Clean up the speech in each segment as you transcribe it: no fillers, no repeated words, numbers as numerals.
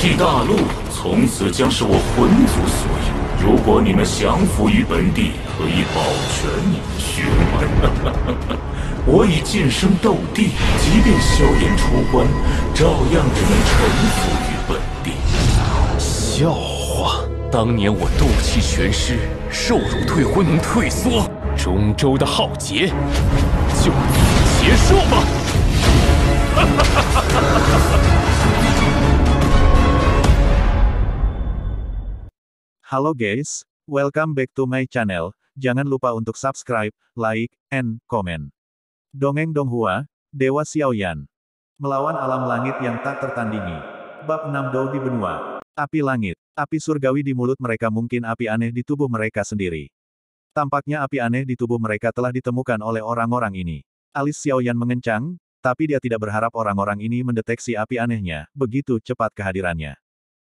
际大陆从此将是我魂族所有。如果你们降服于本地，可以保全你们血脉。我已晋升斗帝，即便萧炎出关，照样只能臣服于本地。笑话！当年我斗气全失，受辱退婚能退缩，中州的浩劫就此结束吧。Halo guys, welcome back to my channel. Jangan lupa untuk subscribe, like, and comment. Dongeng Donghua, Dewa Xiaoyan. Melawan alam langit yang tak tertandingi. Bab 6 Dou di Benua. Api langit. Api surgawi di mulut mereka, mungkin api aneh di tubuh mereka sendiri. Tampaknya api aneh di tubuh mereka telah ditemukan oleh orang-orang ini. Alis Xiaoyan mengencang, tapi dia tidak berharap orang-orang ini mendeteksi api anehnya, begitu cepat kehadirannya.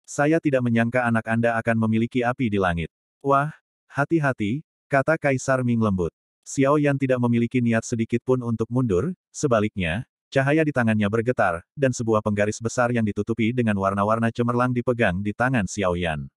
Saya tidak menyangka anak Anda akan memiliki api di langit. Wah, hati-hati, kata Kaisar Ming lembut. Xiaoyan tidak memiliki niat sedikit pun untuk mundur, sebaliknya, cahaya di tangannya bergetar, dan sebuah penggaris besar yang ditutupi dengan warna-warna cemerlang dipegang di tangan Xiaoyan.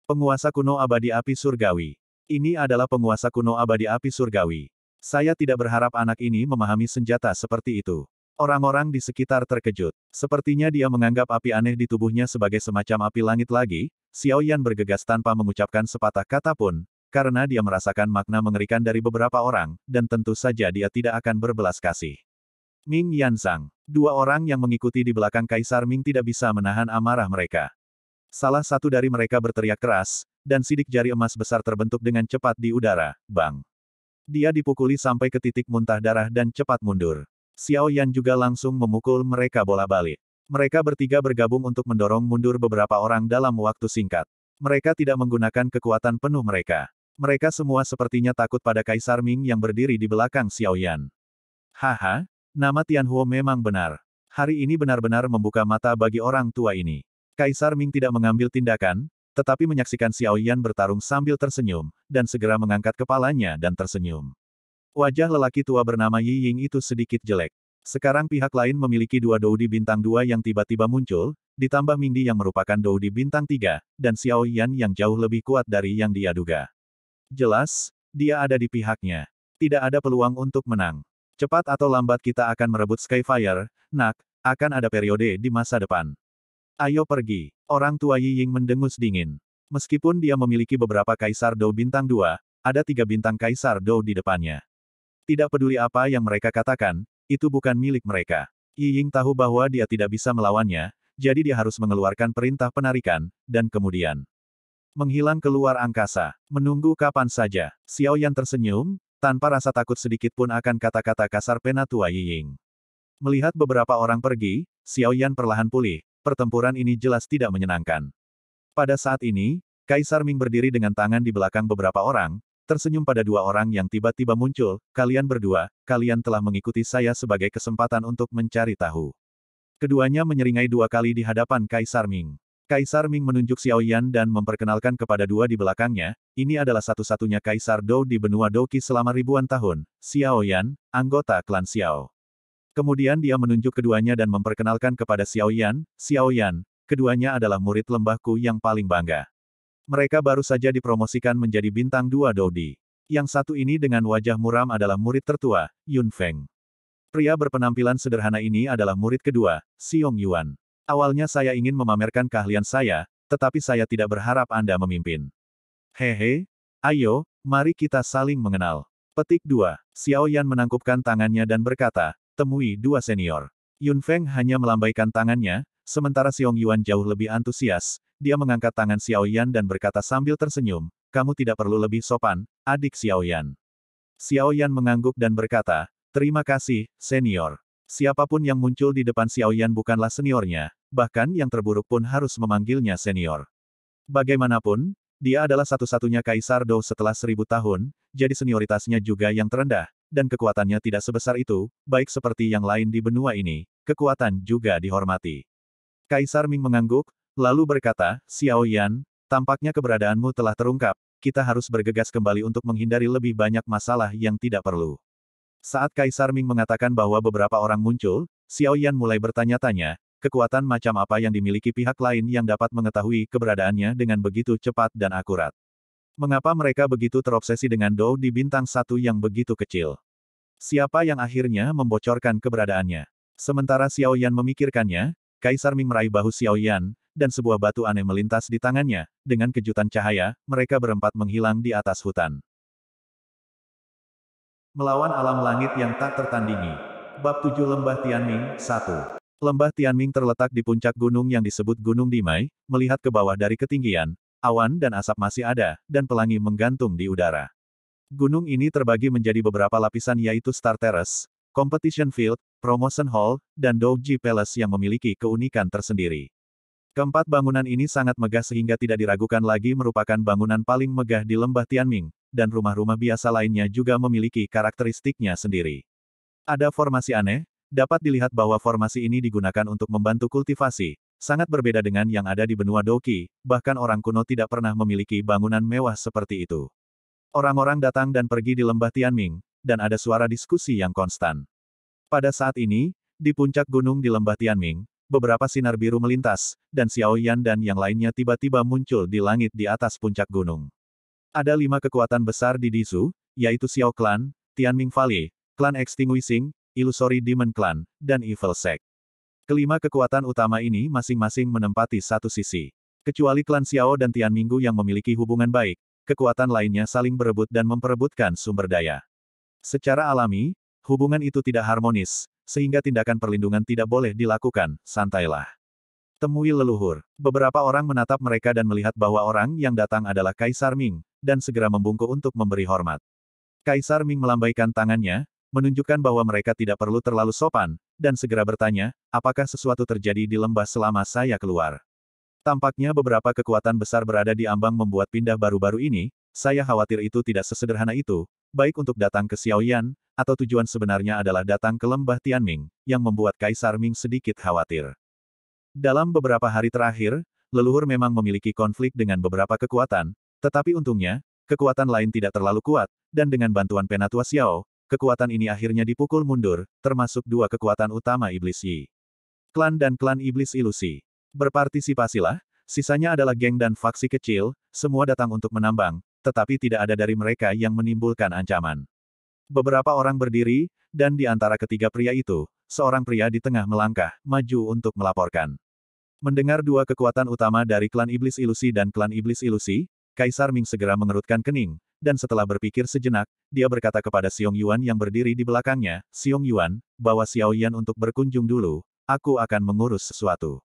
Penguasa kuno abadi api surgawi. Ini adalah penguasa kuno abadi api surgawi. Saya tidak berharap anak ini memahami senjata seperti itu. Orang-orang di sekitar terkejut. Sepertinya dia menganggap api aneh di tubuhnya sebagai semacam api langit lagi. Xiaoyan bergegas tanpa mengucapkan sepatah kata pun, karena dia merasakan makna mengerikan dari beberapa orang, dan tentu saja dia tidak akan berbelas kasih. Ming Yanzhang. Dua orang yang mengikuti di belakang Kaisar Ming tidak bisa menahan amarah mereka. Salah satu dari mereka berteriak keras, dan sidik jari emas besar terbentuk dengan cepat di udara. Bang! Dia dipukuli sampai ke titik muntah darah dan cepat mundur. Xiaoyan juga langsung memukul mereka bola-balik. Mereka bertiga bergabung untuk mendorong mundur beberapa orang dalam waktu singkat. Mereka tidak menggunakan kekuatan penuh mereka. Mereka semua sepertinya takut pada Kaisar Ming yang berdiri di belakang Xiaoyan. Haha, nama Tianhuo memang benar. Hari ini benar-benar membuka mata bagi orang tua ini. Kaisar Ming tidak mengambil tindakan, tetapi menyaksikan Xiaoyan bertarung sambil tersenyum, dan segera mengangkat kepalanya dan tersenyum. Wajah lelaki tua bernama Yi Ying itu sedikit jelek. Sekarang pihak lain memiliki dua Dou di bintang 2 yang tiba-tiba muncul, ditambah Mingdi yang merupakan Dou di bintang 3, dan Xiaoyan yang jauh lebih kuat dari yang dia duga. Jelas, dia ada di pihaknya. Tidak ada peluang untuk menang. Cepat atau lambat kita akan merebut Skyfire, nak, akan ada periode di masa depan. Ayo pergi. Orang tua Yi Ying mendengus dingin. Meskipun dia memiliki beberapa Kaisar Dou bintang 2, ada 3 bintang Kaisar Dou di depannya. Tidak peduli apa yang mereka katakan, itu bukan milik mereka. Yi Ying tahu bahwa dia tidak bisa melawannya, jadi dia harus mengeluarkan perintah penarikan, dan kemudian menghilang keluar angkasa. Menunggu kapan saja. Xiaoyan tersenyum, tanpa rasa takut sedikit pun akan kata-kata kasar penatua Yi Ying. Melihat beberapa orang pergi, Xiaoyan perlahan pulih. Pertempuran ini jelas tidak menyenangkan. Pada saat ini, Kaisar Ming berdiri dengan tangan di belakang beberapa orang, tersenyum pada dua orang yang tiba-tiba muncul. Kalian berdua, kalian telah mengikuti saya sebagai kesempatan untuk mencari tahu. Keduanya menyeringai 2 kali di hadapan Kaisar Ming. Kaisar Ming menunjuk Xiaoyan dan memperkenalkan kepada 2 di belakangnya, ini adalah satu-satunya Kaisar Dou di benua Douqi selama ribuan tahun, Xiaoyan, anggota klan Xiao. Kemudian dia menunjuk keduanya dan memperkenalkan kepada Xiaoyan, keduanya adalah murid lembahku yang paling bangga. Mereka baru saja dipromosikan menjadi bintang 2 Doudi. Yang satu ini dengan wajah muram adalah murid tertua, Yun Feng. Pria berpenampilan sederhana ini adalah murid kedua, Xiong Yuan. Awalnya saya ingin memamerkan keahlian saya, tetapi saya tidak berharap Anda memimpin. Hehe, ayo, mari kita saling mengenal. Petik 2. Xiaoyan menangkupkan tangannya dan berkata, temui 2 senior. Yun Feng hanya melambaikan tangannya, sementara Xiong Yuan jauh lebih antusias. Dia mengangkat tangan Xiaoyan dan berkata sambil tersenyum, kamu tidak perlu lebih sopan, adik Xiaoyan. Xiaoyan mengangguk dan berkata, terima kasih, senior. Siapapun yang muncul di depan Xiaoyan bukanlah seniornya, bahkan yang terburuk pun harus memanggilnya senior. Bagaimanapun, dia adalah satu-satunya Kaisar Dou setelah 1000 tahun, jadi senioritasnya juga yang terendah, dan kekuatannya tidak sebesar itu, baik seperti yang lain di benua ini, kekuatan juga dihormati. Kaisar Ming mengangguk, lalu berkata, Xiaoyan, tampaknya keberadaanmu telah terungkap, kita harus bergegas kembali untuk menghindari lebih banyak masalah yang tidak perlu. Saat Kaisar Ming mengatakan bahwa beberapa orang muncul, Xiaoyan mulai bertanya-tanya, kekuatan macam apa yang dimiliki pihak lain yang dapat mengetahui keberadaannya dengan begitu cepat dan akurat. Mengapa mereka begitu terobsesi dengan Dou di bintang 1 yang begitu kecil? Siapa yang akhirnya membocorkan keberadaannya? Sementara Xiao Yan memikirkannya, Kaisar Ming meraih bahu Xiao Yan, dan sebuah batu aneh melintas di tangannya. Dengan kejutan cahaya, mereka berempat menghilang di atas hutan. Melawan alam langit yang tak tertandingi. Bab 7 Lembah Tianming, 1. Lembah Tianming terletak di puncak gunung yang disebut Gunung Dimai. Melihat ke bawah dari ketinggian, awan dan asap masih ada, dan pelangi menggantung di udara. Gunung ini terbagi menjadi beberapa lapisan yaitu Star Terrace, Competition Field, Promotion Hall, dan Douji Palace yang memiliki keunikan tersendiri. Keempat bangunan ini sangat megah sehingga tidak diragukan lagi merupakan bangunan paling megah di Lembah Tianming, dan rumah-rumah biasa lainnya juga memiliki karakteristiknya sendiri. Ada formasi aneh, dapat dilihat bahwa formasi ini digunakan untuk membantu kultivasi, sangat berbeda dengan yang ada di benua Doqi, bahkan orang kuno tidak pernah memiliki bangunan mewah seperti itu. Orang-orang datang dan pergi di Lembah Tianming, dan ada suara diskusi yang konstan. Pada saat ini, di puncak gunung di Lembah Tianming, beberapa sinar biru melintas, dan Xiao Yan dan yang lainnya tiba-tiba muncul di langit di atas puncak gunung. Ada 5 kekuatan besar di Dizu, yaitu Xiao Clan, Tianming Valley, Klan Extinguishing, Illusory Demon Clan, dan Evil Sect. Kelima kekuatan utama ini masing-masing menempati satu sisi. Kecuali klan Xiao dan Tianminggu yang memiliki hubungan baik, kekuatan lainnya saling berebut dan memperebutkan sumber daya. Secara alami, hubungan itu tidak harmonis, sehingga tindakan perlindungan tidak boleh dilakukan. Santailah. Temui leluhur. Beberapa orang menatap mereka dan melihat bahwa orang yang datang adalah Kaisar Ming, dan segera membungkuk untuk memberi hormat. Kaisar Ming melambaikan tangannya, menunjukkan bahwa mereka tidak perlu terlalu sopan, dan segera bertanya, apakah sesuatu terjadi di lembah selama saya keluar? Tampaknya beberapa kekuatan besar berada di ambang membuat pindah baru-baru ini, saya khawatir itu tidak sesederhana itu, baik untuk datang ke Xiaoyan, atau tujuan sebenarnya adalah datang ke lembah Tianming, yang membuat Kaisar Ming sedikit khawatir. Dalam beberapa hari terakhir, leluhur memang memiliki konflik dengan beberapa kekuatan, tetapi untungnya, kekuatan lain tidak terlalu kuat, dan dengan bantuan Penatua Xiao, kekuatan ini akhirnya dipukul mundur, termasuk 2 kekuatan utama Iblis Yi. Klan dan Klan Iblis Ilusi. Berpartisipasilah, sisanya adalah geng dan faksi kecil, semua datang untuk menambang, tetapi tidak ada dari mereka yang menimbulkan ancaman. Beberapa orang berdiri, dan di antara ketiga pria itu, seorang pria di tengah melangkah, maju untuk melaporkan. Mendengar 2 kekuatan utama dari Klan Iblis Ilusi dan Klan Iblis Ilusi, Kaisar Ming segera mengerutkan kening, dan setelah berpikir sejenak, dia berkata kepada Xiong Yuan yang berdiri di belakangnya, Xiong Yuan, bawa Xiao Yan untuk berkunjung dulu, aku akan mengurus sesuatu.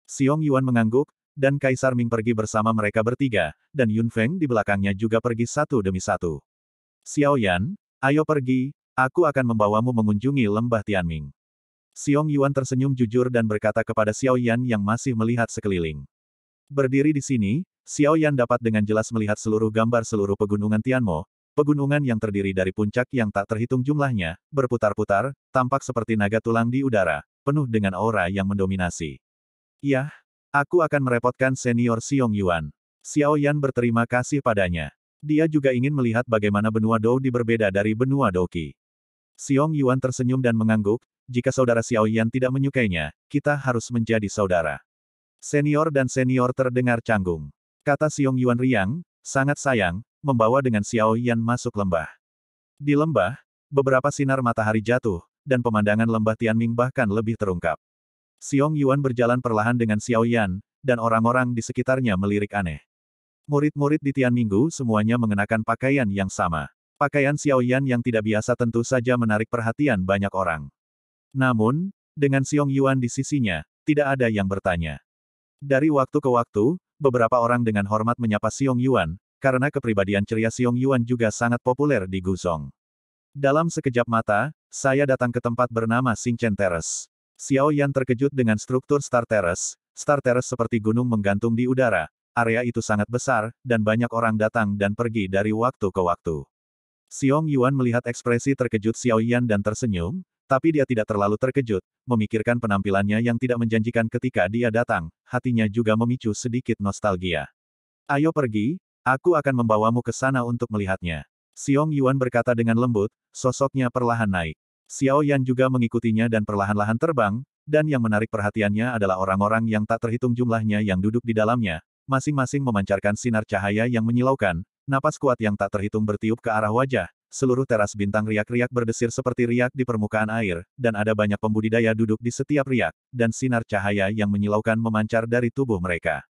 Xiong Yuan mengangguk, dan Kaisar Ming pergi bersama mereka bertiga, dan Yun Feng di belakangnya juga pergi satu demi satu. Xiao Yan, ayo pergi, aku akan membawamu mengunjungi lembah Tianming. Xiong Yuan tersenyum jujur dan berkata kepada Xiao Yan yang masih melihat sekeliling. Berdiri di sini, Xiao Yan dapat dengan jelas melihat seluruh gambar seluruh pegunungan Tianmo, pegunungan yang terdiri dari puncak yang tak terhitung jumlahnya, berputar-putar, tampak seperti naga tulang di udara, penuh dengan aura yang mendominasi. Yah, aku akan merepotkan senior Xiong Yuan. Xiao Yan berterima kasih padanya. Dia juga ingin melihat bagaimana benua Dou berbeda dari benua Doqi. Xiong Yuan tersenyum dan mengangguk, jika saudara Xiao Yan tidak menyukainya, kita harus menjadi saudara. Senior dan senior terdengar canggung. Kata Xiong Yuan riang, sangat sayang, membawa dengan Xiao Yan masuk lembah. Di lembah, beberapa sinar matahari jatuh, dan pemandangan lembah Tianming bahkan lebih terungkap. Xiong Yuan berjalan perlahan dengan Xiao Yan, dan orang-orang di sekitarnya melirik aneh. Murid-murid di Tianminggu semuanya mengenakan pakaian yang sama. Pakaian Xiao Yan yang tidak biasa tentu saja menarik perhatian banyak orang. Namun, dengan Xiong Yuan di sisinya, tidak ada yang bertanya. Dari waktu ke waktu, beberapa orang dengan hormat menyapa Xiong Yuan, karena kepribadian ceria Xiong Yuan juga sangat populer di Guzhong. Dalam sekejap mata, saya datang ke tempat bernama Xingchen Terrace. Xiao Yan terkejut dengan struktur Star Terrace. Star Terrace seperti gunung menggantung di udara. Area itu sangat besar, dan banyak orang datang dan pergi dari waktu ke waktu. Xiong Yuan melihat ekspresi terkejut Xiao Yan dan tersenyum, tapi dia tidak terlalu terkejut, memikirkan penampilannya yang tidak menjanjikan ketika dia datang, hatinya juga memicu sedikit nostalgia. Ayo pergi, aku akan membawamu ke sana untuk melihatnya. Xiong Yuan berkata dengan lembut, sosoknya perlahan naik. Xiao Yan juga mengikutinya dan perlahan-lahan terbang, Dan yang menarik perhatiannya adalah orang-orang yang tak terhitung jumlahnya yang duduk di dalamnya, masing-masing memancarkan sinar cahaya yang menyilaukan, napas kuat yang tak terhitung bertiup ke arah wajah, seluruh teras bintang riak-riak berdesir seperti riak di permukaan air, dan ada banyak pembudidaya duduk di setiap riak, dan sinar cahaya yang menyilaukan memancar dari tubuh mereka.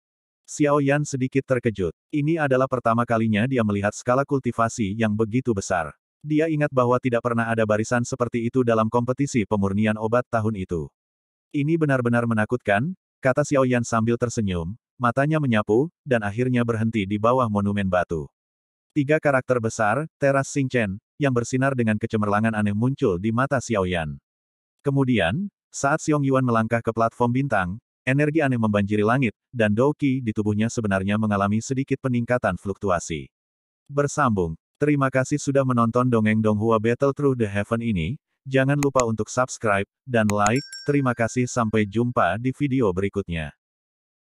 Xiao Yan sedikit terkejut. Ini adalah pertama kalinya dia melihat skala kultivasi yang begitu besar. Dia ingat bahwa tidak pernah ada barisan seperti itu dalam kompetisi pemurnian obat tahun itu. Ini benar-benar menakutkan, kata Xiao Yan sambil tersenyum, matanya menyapu, dan akhirnya berhenti di bawah monumen batu. 3 karakter besar, teras Xingchen, yang bersinar dengan kecemerlangan aneh muncul di mata Xiao Yan. Kemudian, saat Xiong Yuan melangkah ke platform bintang, energi aneh membanjiri langit, dan Dou Qi di tubuhnya sebenarnya mengalami sedikit peningkatan fluktuasi. Bersambung. Terima kasih sudah menonton dongeng Donghua Battle Through the Heaven ini. Jangan lupa untuk subscribe dan like. Terima kasih, sampai jumpa di video berikutnya.